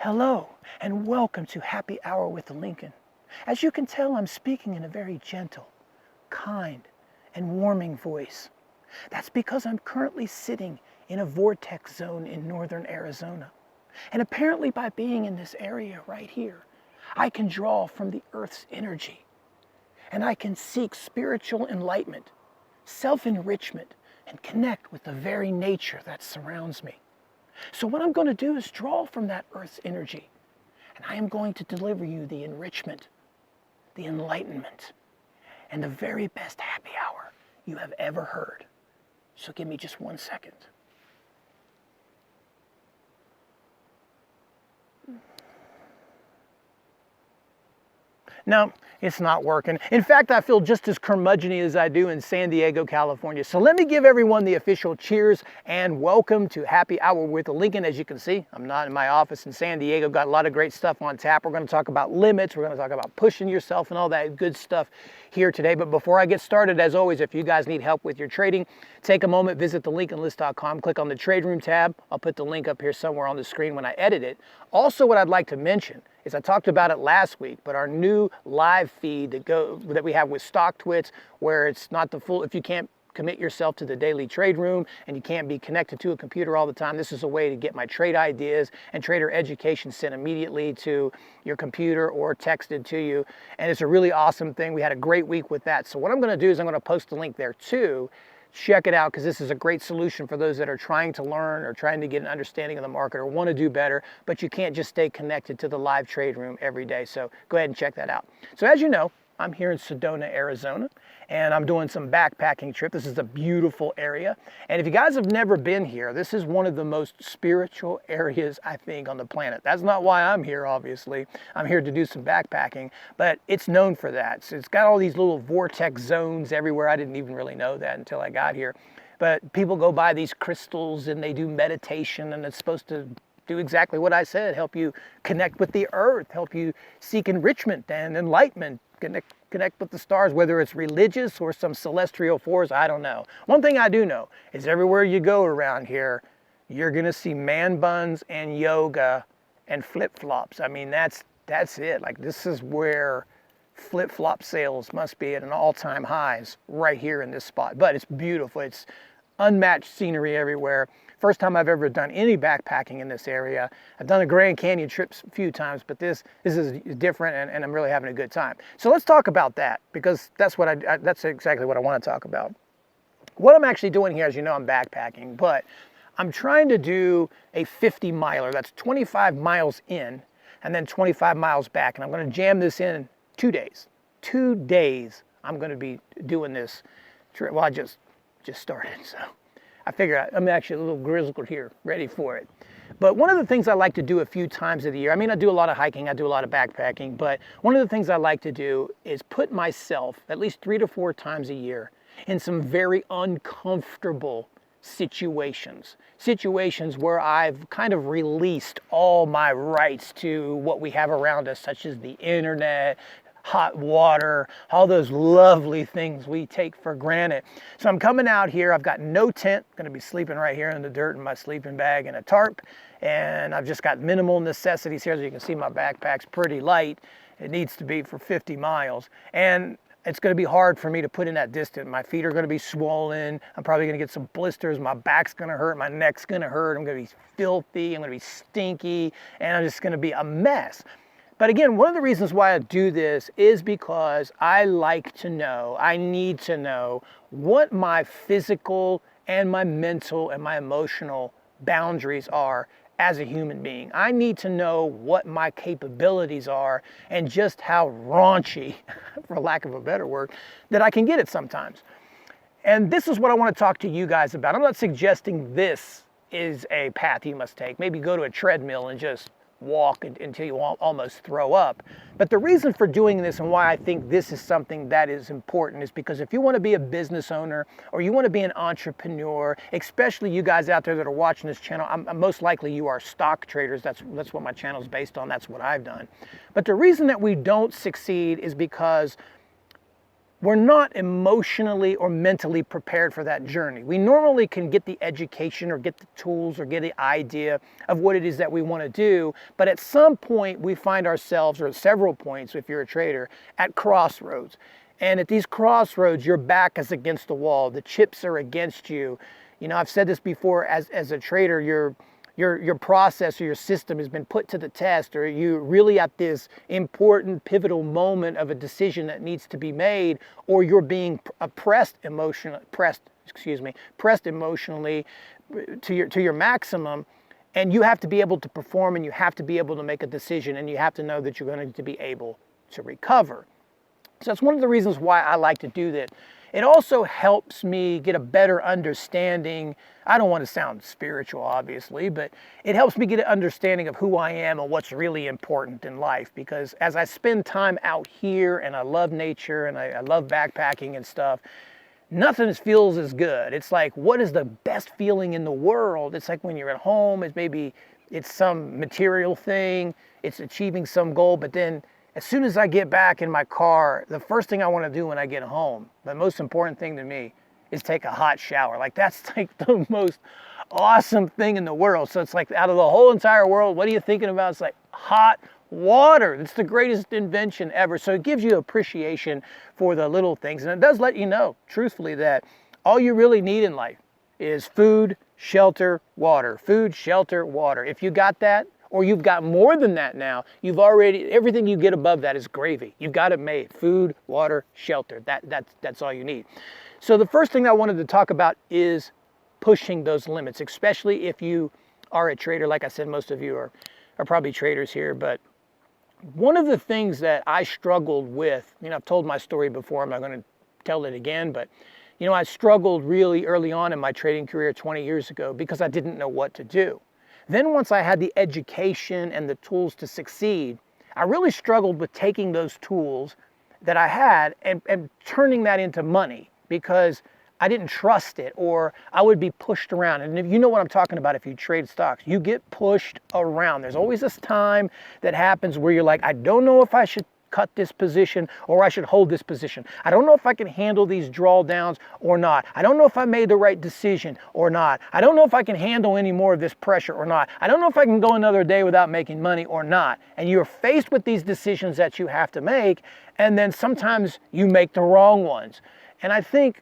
Hello, and welcome to Happy Hour with Lincoln. As you can tell, I'm speaking in a very gentle, kind, and warming voice. That's because I'm currently sitting in a vortex zone in northern Arizona. And apparently by being in this area right here, I can draw from the Earth's energy. And I can seek spiritual enlightenment, self-enrichment, and connect with the very nature that surrounds me. So what I'm going to do is draw from that Earth's energy, and I am going to deliver you the enrichment, the enlightenment, and the very best happy hour you have ever heard. So give me just 1 second. No, it's not working. In fact, I feel just as curmudgeon-y as I do in San Diego, California. So let me give everyone the official cheers and welcome to Happy Hour with Lincoln. As you can see, I'm not in my office in San Diego. Got a lot of great stuff on tap. We're going to talk about limits. We're going to talk about pushing yourself and all that good stuff here today. But before I get started, as always, if you guys need help with your trading, take a moment, visit thelincolnlist.com, click on the Trade Room tab. I'll put the link up here somewhere on the screen when I edit it. Also, what I'd like to mention is I talked about it last week, but our new live feed that we have with StockTwits, where it's not the full, if you can't commit yourself to the daily trade room and you can't be connected to a computer all the time, this is a way to get my trade ideas and trader education sent immediately to your computer or texted to you. And it's a really awesome thing. We had a great week with that. So what I'm going to do is I'm going to post a link there too. Check it out, because this is a great solution for those that are trying to learn or trying to get an understanding of the market or want to do better, but you can't just stay connected to the live trade room every day. So go ahead and check that out. So as you know, I'm here in Sedona, Arizona, and I'm doing some backpacking trip. This is a beautiful area. And if you guys have never been here, this is one of the most spiritual areas, I think, on the planet. That's not why I'm here, obviously. I'm here to do some backpacking, but it's known for that. So it's got all these little vortex zones everywhere. I didn't even really know that until I got here. But people go by these crystals and they do meditation, and it's supposed to do exactly what I said, help you connect with the earth, help you seek enrichment and enlightenment, connect with the stars, whether it's religious or some celestial force, I don't know. One thing I do know is everywhere you go around here, you're gonna see man buns and yoga and flip-flops. I mean, that's it. Like, this is where flip-flop sales must be at an all-time highs, right here in this spot. But it's beautiful. It's unmatched scenery everywhere. First time I've ever done any backpacking in this area. I've done a Grand Canyon trip a few times, but this is different, and I'm really having a good time. So let's talk about that, because that's that's exactly what I want to talk about. What I'm actually doing here, as you know, I'm backpacking, but I'm trying to do a 50 miler. That's 25 miles in and then 25 miles back. And I'm going to jam this in 2 days. 2 days I'm going to be doing this trip. Well, I just started, so I figure I'm actually a little grizzled here, ready for it. But one of the things I like to do a few times of the year, I mean, I do a lot of hiking, I do a lot of backpacking, but one of the things I like to do is put myself at least 3 to 4 times a year in some very uncomfortable situations where I've kind of released all my rights to what we have around us, such as the internet, hot water, all those lovely things we take for granted. So I'm coming out here. I've got no tent. I'm going to be sleeping right here in the dirt in my sleeping bag and a tarp. And I've just got minimal necessities here. As you can see, my backpack's pretty light. It needs to be for 50 miles. And it's going to be hard for me to put in that distance. My feet are going to be swollen. I'm probably going to get some blisters. My back's going to hurt. My neck's going to hurt. I'm going to be filthy. I'm going to be stinky. And I'm just going to be a mess. But again, one of the reasons why I do this is because I like to know, I need to know what my physical and my mental and my emotional boundaries are as a human being. I need to know what my capabilities are and just how raunchy, for lack of a better word, that I can get it sometimes. And this is what I want to talk to you guys about. I'm not suggesting this is a path you must take. Maybe go to a treadmill and just walk until you almost throw up. But the reason for doing this and why I think this is something that is important is because if you want to be a business owner or you want to be an entrepreneur, especially you guys out there that are watching this channel, I'm most likely you are stock traders. That's what my channel is based on. That's what I've done. But the reason that we don't succeed is because we're not emotionally or mentally prepared for that journey. We normally can get the education or get the tools or get the idea of what it is that we want to do, but at some point we find ourselves, or at several points if you're a trader, at crossroads. And at these crossroads, your back is against the wall, the chips are against you. You know, I've said this before, as a trader, your process or your system has been put to the test, or you're really at this important pivotal moment of a decision that needs to be made, or you're being pressed emotionally to your maximum, and you have to be able to perform, and you have to be able to make a decision, and you have to know that you're going to be able to recover. So that's one of the reasons why I like to do that. It also helps me get a better understanding. I don't want to sound spiritual, obviously, but it helps me get an understanding of who I am and what's really important in life. Because as I spend time out here, and I love nature, and I love backpacking and stuff, nothing feels as good. It's like, what is the best feeling in the world? It's like when you're at home, it's some material thing, it's achieving some goal, but then as soon as I get back in my car, the first thing I want to do when I get home, the most important thing to me, is take a hot shower. Like, that's like the most awesome thing in the world. So it's like, out of the whole entire world, what are you thinking about? It's like hot water. It's the greatest invention ever. So it gives you appreciation for the little things. And it does let you know, truthfully, that all you really need in life is food, shelter, water. Food, shelter, water. If you got that, or you've got more than that now, everything you get above that is gravy. You've got it made. Food, water, shelter. That's all you need. So the first thing I wanted to talk about is pushing those limits, especially if you are a trader. Like I said, most of you are probably traders here, but one of the things that I struggled with, I've told my story before, I'm not going to tell it again, but I struggled really early on in my trading career 20 years ago because I didn't know what to do. Then once I had the education and the tools to succeed, I really struggled with taking those tools that I had and turning that into money, because I didn't trust it, or I would be pushed around. And if you know what I'm talking about, if you trade stocks, you get pushed around. There's always this time that happens where you're like, I don't know if I should cut this position or I should hold this position. I don't know if I can handle these drawdowns or not. I don't know if I made the right decision or not. I don't know if I can handle any more of this pressure or not. I don't know if I can go another day without making money or not. And you're faced with these decisions that you have to make, and then sometimes you make the wrong ones. And I think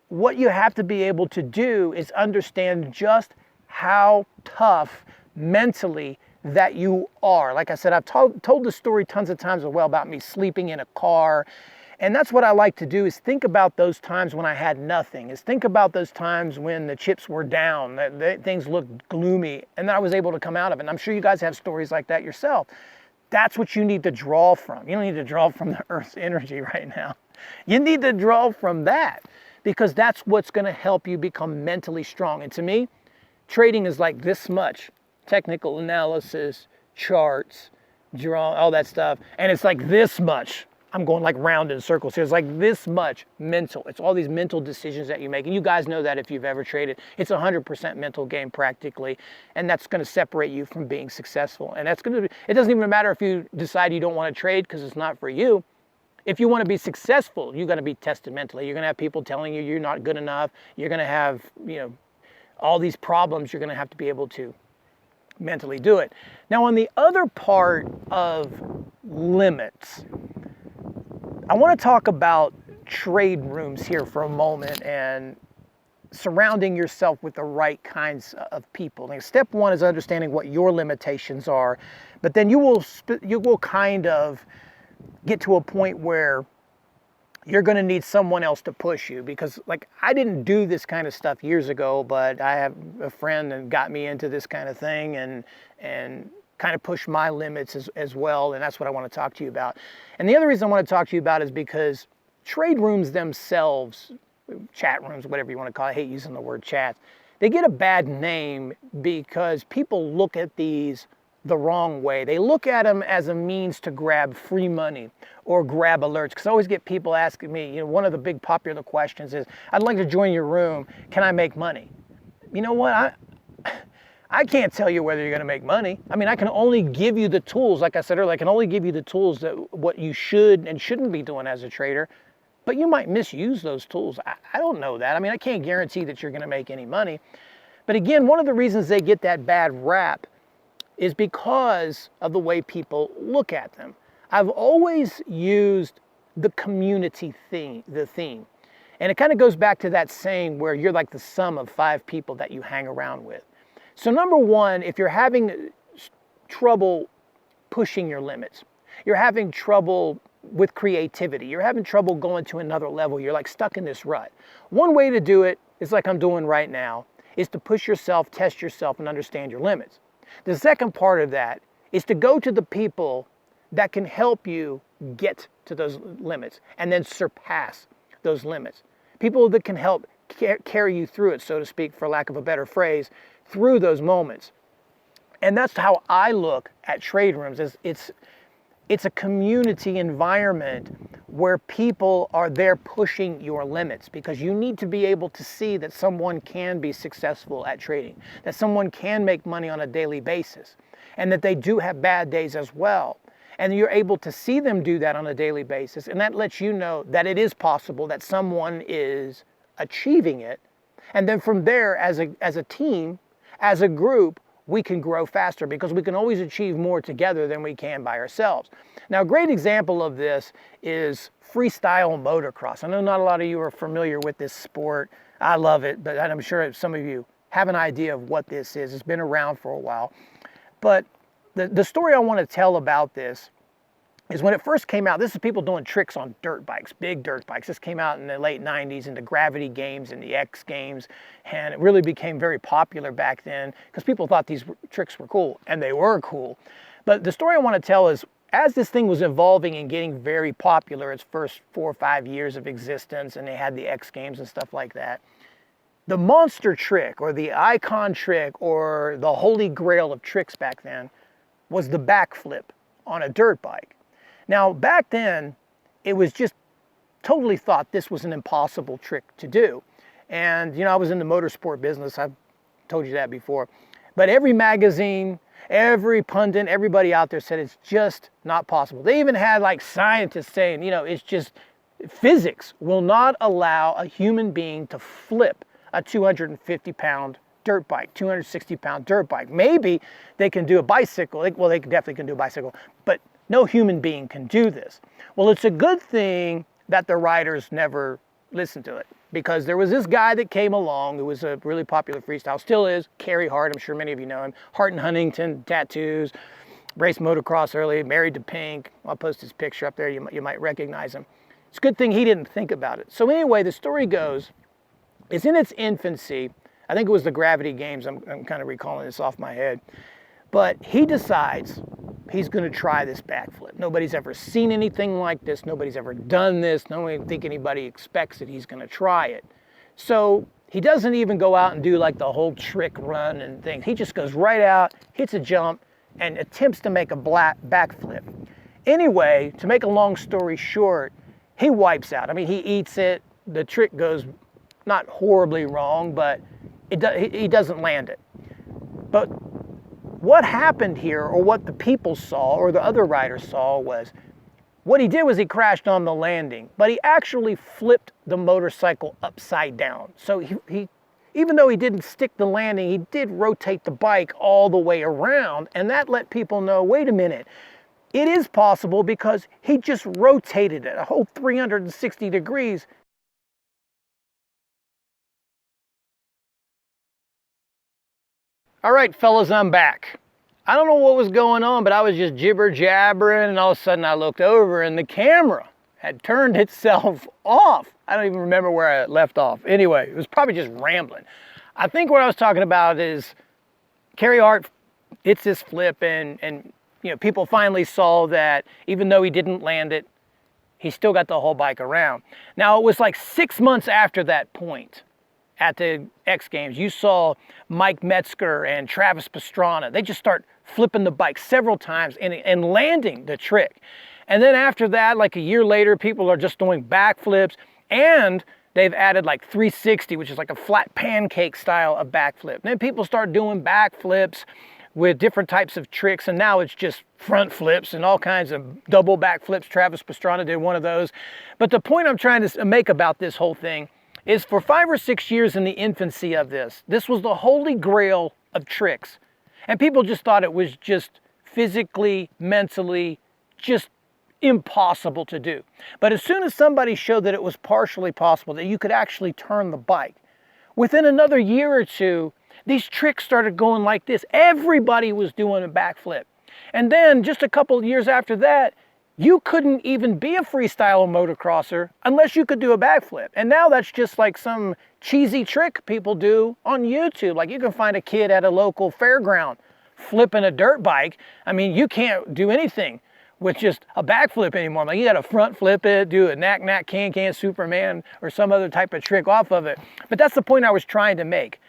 what you have to be able to do is understand just how tough mentally that you are. Like I said, I've told the story tons of times as well about me sleeping in a car. And that's what I like to do, is think about those times when I had nothing, is think about those times when the chips were down, that things looked gloomy, and then I was able to come out of it. And I'm sure you guys have stories like that yourself. That's what you need to draw from. You don't need to draw from the Earth's energy right now. You need to draw from that, because that's what's going to help you become mentally strong. And to me, trading is like this much. Technical analysis, charts, draw, all that stuff. And it's like this much. I'm going like round in circles here. It's like this much mental. It's all these mental decisions that you make. And you guys know that if you've ever traded. It's 100% mental game practically. And that's going to separate you from being successful. And that's going to be, it doesn't even matter if you decide you don't want to trade because it's not for you. If you want to be successful, you're going to be tested mentally. You're going to have people telling you you're not good enough. You're going to have, all these problems. You're going to have to be able to mentally do it. Now, on the other part of limits, I want to talk about trade rooms here for a moment and surrounding yourself with the right kinds of people. Like, step one is understanding what your limitations are, but then you will kind of get to a point where you're going to need someone else to push you, because like, I didn't do this kind of stuff years ago, but I have a friend that got me into this kind of thing and kind of pushed my limits as well. And that's what I want to talk to you about. And the other reason I want to talk to you about is because trade rooms themselves, chat rooms, whatever you want to call it, I hate using the word chat, they get a bad name because people look at these the wrong way. They look at them as a means to grab free money or grab alerts. Because I always get people asking me, one of the big popular questions is, I'd like to join your room. Can I make money? You know what? I can't tell you whether you're going to make money. I mean, I can only give you the tools. Like I said earlier, I can only give you the tools that what you should and shouldn't be doing as a trader. but you might misuse those tools. I don't know that. I mean, I can't guarantee that you're going to make any money. But again, one of the reasons they get that bad rap is because of the way people look at them. I've always used the community theme, And it kind of goes back to that saying where you're like the sum of 5 people that you hang around with. So number one, if you're having trouble pushing your limits, you're having trouble with creativity, you're having trouble going to another level, you're like stuck in this rut. One way to do it is like I'm doing right now, is to push yourself, test yourself, and understand your limits. The second part of that is to go to the people that can help you get to those limits and then surpass those limits. People that can help carry you through it, so to speak, for lack of a better phrase, through those moments. And that's how I look at trade rooms. It's a community environment where people are there pushing your limits, because you need to be able to see that someone can be successful at trading, that someone can make money on a daily basis, and that they do have bad days as well. And you're able to see them do that on a daily basis, and that lets you know that it is possible, that someone is achieving it. And then from there, as a team, as a group, we can grow faster, because we can always achieve more together than we can by ourselves. Now, a great example of this is freestyle motocross. I know not a lot of you are familiar with this sport. I love it, but I'm sure some of you have an idea of what this is. It's been around for a while. But the story I want to tell about this is when it first came out, this is people doing tricks on dirt bikes, big dirt bikes. This came out in the late 90s in the Gravity games and the X games, and it really became very popular back then because people thought these tricks were cool, and they were cool. But the story I want to tell is, as this thing was evolving and getting very popular, its first 4 or 5 years of existence, and they had the X games and stuff like that, the monster trick or the icon trick or the holy grail of tricks back then was the backflip on a dirt bike. Now, back then, it was just totally thought this was an impossible trick to do. And, you know, I was in the motorsport business. I've told you that before. But every magazine, every pundit, everybody out there said it's just not possible. They even had like scientists saying, you know, it's just physics will not allow a human being to flip a 250-pound dirt bike, 260-pound dirt bike. Maybe they can do a bicycle. Well, they definitely can do a bicycle, but no human being can do this. Well, it's a good thing that the riders never listened to it, because there was this guy that came along who was a really popular freestyle, still is, Carey Hart. I'm sure many of you know him. Hart and Huntington, tattoos, raced motocross early, married to Pink. I'll post his picture up there. You might recognize him. It's a good thing he didn't think about it. So anyway, the story goes, it's in its infancy. I think it was the Gravity games. I'm kind of recalling this off my head. But he decides he's going to try this backflip. Nobody's ever seen anything like this. Nobody's ever done this. I don't think anybody expects that he's going to try it. So he doesn't even go out and do like the whole trick run and things. He just goes right out, hits a jump, and attempts to make a backflip. Anyway, to make a long story short, he wipes out. I mean, he eats it. The trick goes not horribly wrong, but he doesn't land it. But what happened here, or what the people saw, or the other riders saw, was what he did was he crashed on the landing, but he actually flipped the motorcycle upside down. So he even though he didn't stick the landing, he did rotate the bike all the way around, and that let people know, wait a minute, it is possible, because he just rotated it a whole 360 degrees. All right, fellas, I'm back. I don't know what was going on, but I was just jibber jabbering, and all of a sudden I looked over and the camera had turned itself off. I don't even remember where I left off. Anyway, it was probably just rambling. I think what I was talking about is Carey Hart hits this flip, and you know, people finally saw that even though he didn't land it, he still got the whole bike around. Now, it was like 6 months after that point at the X Games, you saw Mike Metzger and Travis Pastrana. They just start flipping the bike several times and landing the trick. And then after that, like a year later, people are just doing backflips, and they've added like 360, which is like a flat pancake style of backflip. And then people start doing backflips with different types of tricks, and now it's just front flips and all kinds of double back flips. Travis Pastrana did one of those. But the point I'm trying to make about this whole thing is, for 5 or 6 years in the infancy of this was the holy grail of tricks. And people just thought it was just physically, mentally, just impossible to do. But as soon as somebody showed that it was partially possible, that you could actually turn the bike, within another year or two, these tricks started going like this. Everybody was doing a backflip. And then just a couple of years after that, you couldn't even be a freestyle motocrosser unless you could do a backflip. And now that's just like some cheesy trick people do on YouTube. Like, you can find a kid at a local fairground flipping a dirt bike. I mean, you can't do anything with just a backflip anymore. Like, you got to front flip it, do a knack knack can can Superman or some other type of trick off of it. But that's the point I was trying to make.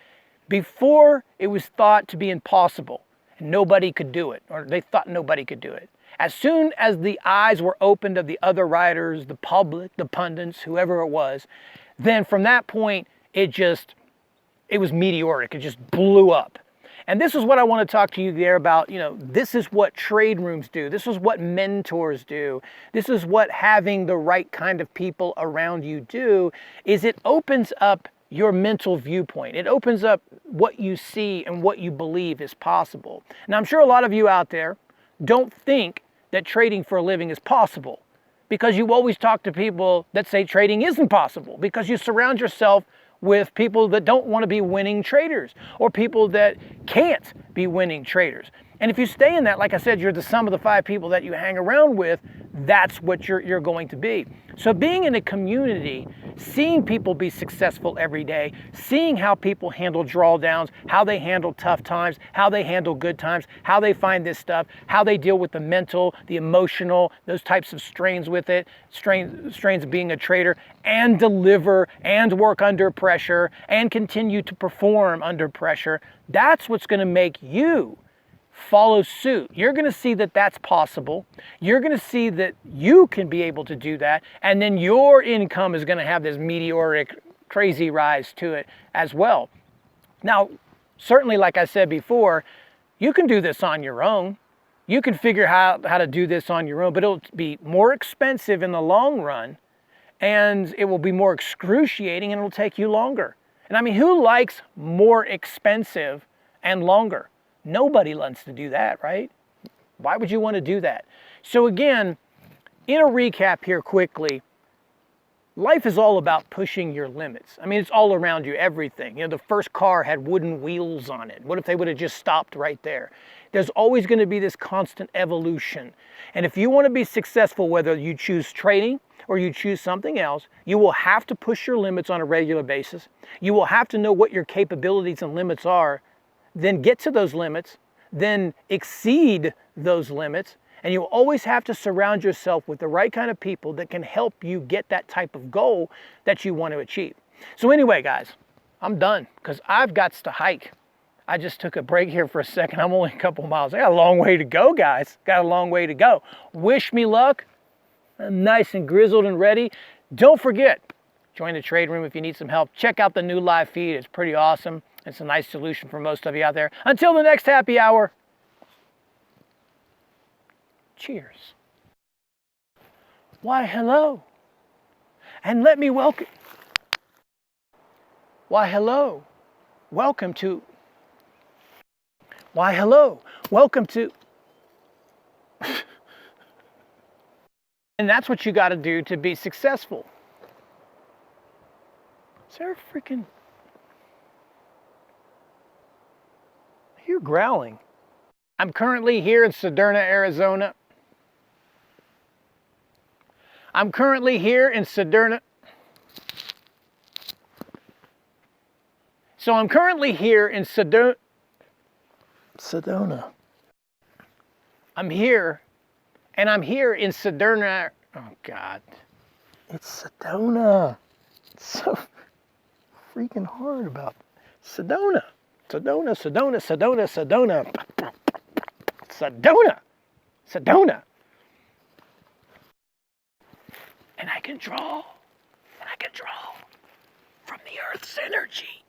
Before, it was thought to be impossible and nobody could do it, or they thought nobody could do it. As soon as the eyes were opened of the other riders, the public, the pundits, whoever it was, then from that point, it was meteoric. It just blew up. And this is what I want to talk to you there about. You know, this is what trade rooms do. This is what mentors do. This is what having the right kind of people around you do, is it opens up your mental viewpoint. It opens up what you see and what you believe is possible. Now, I'm sure a lot of you out there don't think that trading for a living is possible, because you always talk to people that say trading isn't possible, because you surround yourself with people that don't want to be winning traders, or people that can't be winning traders. And if you stay in that, like I said, you're the sum of the 5 people that you hang around with, that's what you're going to be. So being in a community, seeing people be successful every day, seeing how people handle drawdowns, how they handle tough times, how they handle good times, how they find this stuff, how they deal with the mental, the emotional, those types of strains with it, strains of being a trader, and deliver and work under pressure and continue to perform under pressure, that's what's going to make you follow suit. You're going to see that that's possible. You're going to see that you can be able to do that. And then your income is going to have this meteoric, crazy rise to it as well. Now, certainly, like I said before, you can do this on your own. You can figure out how to do this on your own, but it'll be more expensive in the long run, and it will be more excruciating, and it'll take you longer. And I mean, who likes more expensive and longer? Nobody wants to do that, right? Why would you want to do that? So again, in a recap here quickly, life is all about pushing your limits. I mean, it's all around you, everything. You know, the first car had wooden wheels on it. What if they would have just stopped right there? There's always going to be this constant evolution. And if you want to be successful, whether you choose trading or you choose something else, you will have to push your limits on a regular basis. You will have to know what your capabilities and limits are, then get to those limits, then exceed those limits, and you always have to surround yourself with the right kind of people that can help you get that type of goal that you want to achieve. So anyway, guys, I'm done because I've got to hike. I just took a break here for a second. I'm only a couple miles. I got a long way to go, guys. Got a long way to go. Wish me luck. I'm nice and grizzled and ready. Don't forget, join the trade room if you need some help. Check out the new live feed. It's pretty awesome. It's a nice solution for most of you out there. Until the next happy hour, cheers. Why, hello. And let me welcome. Why, hello. Welcome to. Why, hello. Welcome to. And that's what you got to do to be successful. Is there a freaking. You're growling. I'm currently here in Sedona, Arizona. I'm currently here in Sedona. So I'm currently here in Sedona. I'm here, and I'm here in Sedona. Oh God, it's Sedona. It's so freaking hard about Sedona. Sedona. And I can draw from the Earth's energy.